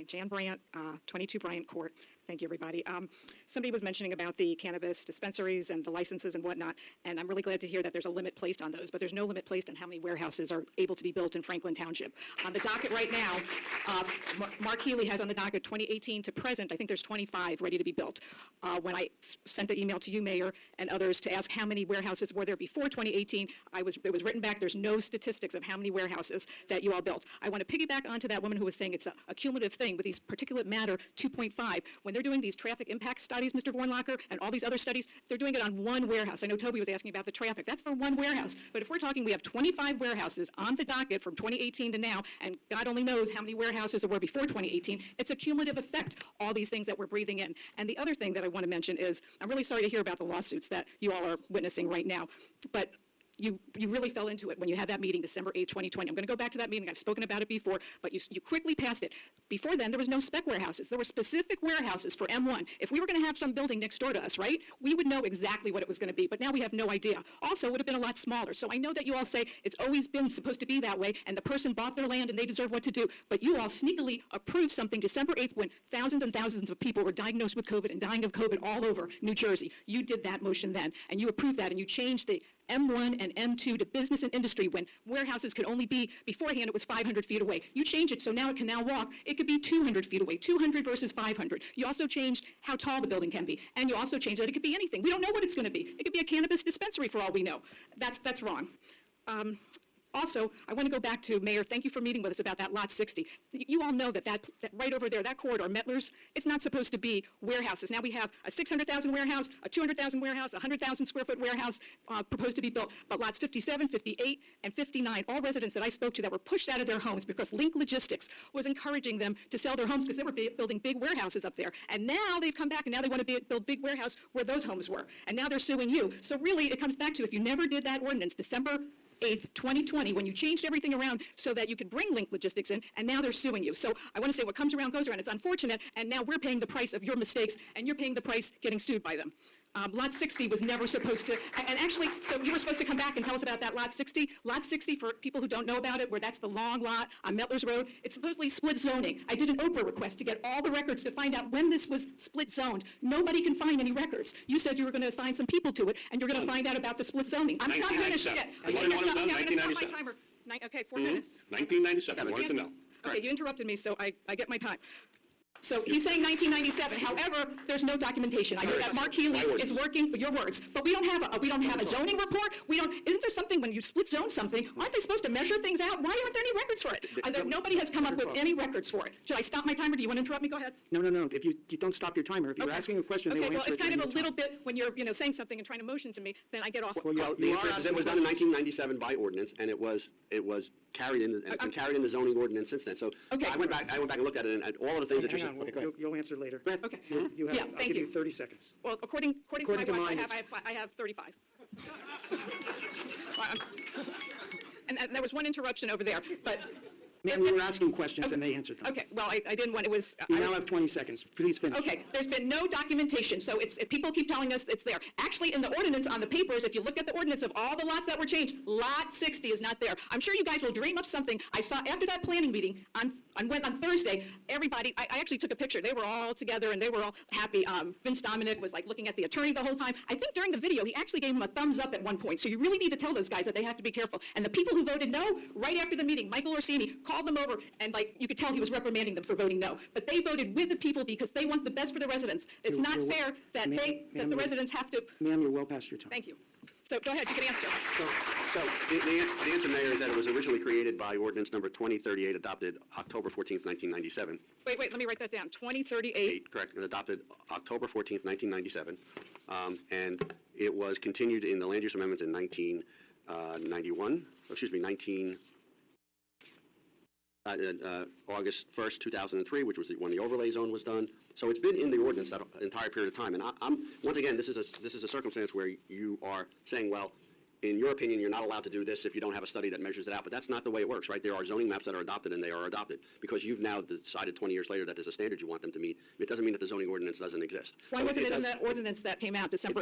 Hi, Jan Brant, 22 Bryant Court. Thank you, everybody. Somebody was mentioning about the cannabis dispensaries and the licenses and whatnot, and I'm really glad to hear that there's a limit placed on those, but there's no limit placed on how many warehouses are able to be built in Franklin Township. On the docket right now, Mark Healy has on the docket 2018 to present, I think there's 25 ready to be built. When I sent an email to you, Mayor, and others to ask how many warehouses were there before 2018, it was written back, there's no statistics of how many warehouses that you all built. I want to piggyback onto that woman who was saying it's a cumulative thing with these particulate matter 2.5. When they're doing these traffic impact studies, Mr. Vornlacher, and all these other studies, they're doing it on one warehouse. I know Toby was asking about the traffic. That's for one warehouse. But if we're talking, we have 25 warehouses on the docket from 2018 to now, and God only knows how many warehouses there were before 2018. It's a cumulative effect, all these things that we're breathing in. And the other thing that I want to mention is, I'm really sorry to hear about the lawsuits that you all are witnessing right now, but you really fell into it when you had that meeting December 8, 2020. I'm going to go back to that meeting. I've spoken about it before, but you quickly passed it. Before then, there was no spec warehouses. There were specific warehouses for M1. If we were going to have some building next door to us, right, we would know exactly what it was going to be, but now we have no idea. Also, it would have been a lot smaller. So I know that you all say it's always been supposed to be that way, and the person bought their land and they deserve what to do, but you all sneakily approved something December 8th when thousands and thousands of people were diagnosed with COVID and dying of COVID all over New Jersey. You did that motion then, and you approved that, and you changed the M1 and M2 to business and industry when warehouses could only be, beforehand it was 500 feet away. You changed it so now it can now walk. It could be 200 feet away, 200 versus 500. You also changed how tall the building can be, and you also changed that it could be anything. We don't know what it's going to be. It could be a cannabis dispensary for all we know. That's wrong. Also, I want to go back to, Mayor, thank you for meeting with us about that Lot 60. You all know that right over there, that corridor, Mettler's, it's not supposed to be warehouses. Now we have a 600,000 warehouse, a 200,000 warehouse, a 100,000 square foot warehouse proposed to be built. But lots 57, 58, and 59, all residents that I spoke to that were pushed out of their homes because Link Logistics was encouraging them to sell their homes because they were building big warehouses up there. And now they've come back and now they want to build big warehouse where those homes were. And now they're suing you. So really, it comes back to if you never did that ordinance, December 8th, 2020, when you changed everything around so that you could bring Link Logistics in, and now they're suing you. So I want to say what comes around goes around. It's unfortunate, and now we're paying the price of your mistakes, and you're paying the price getting sued by them. Lot 60 was never supposed to, and actually, so you were supposed to come back and tell us about that Lot 60. Lot 60, for people who don't know about it, where that's the long lot on Mettler's Road, it's supposedly split zoning. I did an Oprah request to get all the records to find out when this was split zoned. Nobody can find any records. You said you were going to assign some people to it, and you're going to find out about the split zoning. I'm not finished yet. I'm going to stop my timer. Okay, 4 minutes. 1997, I wanted to know. Okay, you interrupted me, so I get my time. So he's saying 1997. However, there's no documentation. I know that Mark Healy is working with your words, but we don't have a zoning report. Isn't there something when you split zone something? Aren't they supposed to measure things out? Why aren't there any records for it? Nobody has come up with any records for it. Should I stop my timer? Do you want to interrupt me? Go ahead. No. If you don't stop your timer, if you're asking a question, they will answer it. Well, it's kind of a little bit when you're saying something and trying to motion to me, then I get off. Well, the answer is it was done in 1997 by ordinance, and it was carried in the zoning ordinance since then. So okay. I went back and looked at it, and all of the things that you're saying. Okay, you'll answer later. Okay. I'll give you 30 seconds. Well, according to my watch, I have 35. And there was one interruption over there, but. Ma'am, you were asking questions and they answered them. Okay, well, I didn't want, it was... You now have 20 seconds. Please finish. Okay, there's been no documentation, so people keep telling us it's there. Actually, in the ordinance on the papers, if you look at the ordinance of all the lots that were changed, Lot 60 is not there. I'm sure you guys will dream up something. I saw after that planning meeting on Thursday, everybody, I actually took a picture. They were all together and they were all happy. Vince Dominic was like looking at the attorney the whole time. I think during the video, he actually gave him a thumbs up at one point. So you really need to tell those guys that they have to be careful. And the people who voted no, right after the meeting, Michael Orsini called them over and you could tell he was reprimanding them for voting no. But they voted with the people because they want the best for the residents. It's not fair that the residents have to... Ma'am, you're well past your time. Thank you. So go ahead, you can answer. So the answer, Mayor, is that it was originally created by ordinance number 2038, adopted October 14th, 1997. Wait, let me write that down. 2038. Correct, and adopted October 14th, 1997. And it was continued in the land use amendments in 1991, August 1st, 2003, which was when the overlay zone was done. So it's been in the ordinance that entire period of time. And once again, this is a circumstance where you are saying, well, in your opinion, you're not allowed to do this if you don't have a study that measures it out. But that's not the way it works, right? There are zoning maps that are adopted, and they are adopted because you've now decided 20 years later that there's a standard you want them to meet. It doesn't mean that the zoning ordinance doesn't exist. Why wasn't it in the ordinance that came out December